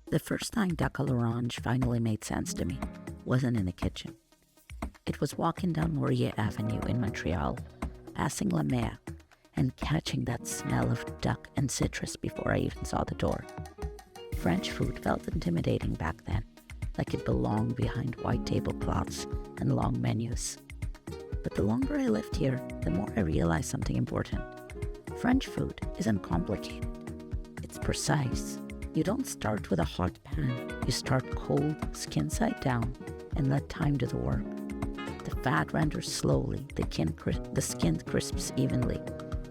The first time duck à l'orange finally made sense to me wasn't in the kitchen. It was walking down Laurier Avenue in Montreal, passing La Mer, and catching that smell of duck and citrus before I even saw the door. French food felt intimidating back then, like it belonged behind white tablecloths and long menus. But the longer I lived here, the more I realized something important. French food isn't complicated. It's precise. You don't start with a hot pan. You start cold, skin side down, and let time do the work. The fat renders slowly, the skin crisps evenly,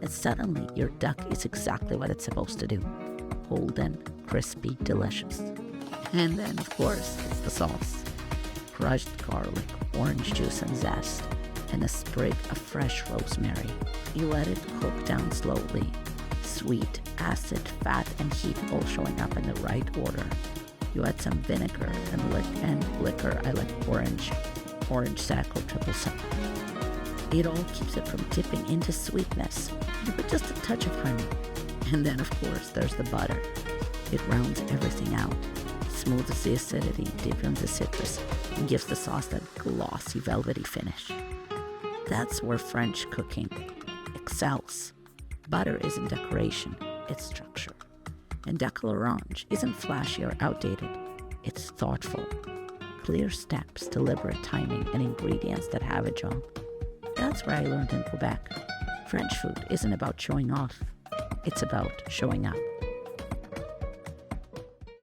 and suddenly your duck is exactly what it's supposed to do. Golden, crispy, delicious. And then, of course, it's the sauce. Crushed garlic, orange juice and zest, and a sprig of fresh rosemary. You let it cook down slowly. Sweet, acid, fat, and heat all showing up in the right order. You add some vinegar and liquor. I like orange sack or triple sec. It all keeps it from tipping into sweetness, with just a touch of honey. And then, of course, there's the butter. It rounds everything out, smooths the acidity, deepens the citrus, and gives the sauce that glossy, velvety finish. That's where French cooking excels. Butter isn't decoration, it's structure. And duck à l'orange isn't flashy or outdated, it's thoughtful. Clear steps, deliberate timing, and ingredients that have a job. That's where I learned in Quebec. French food isn't about showing off, it's about showing up.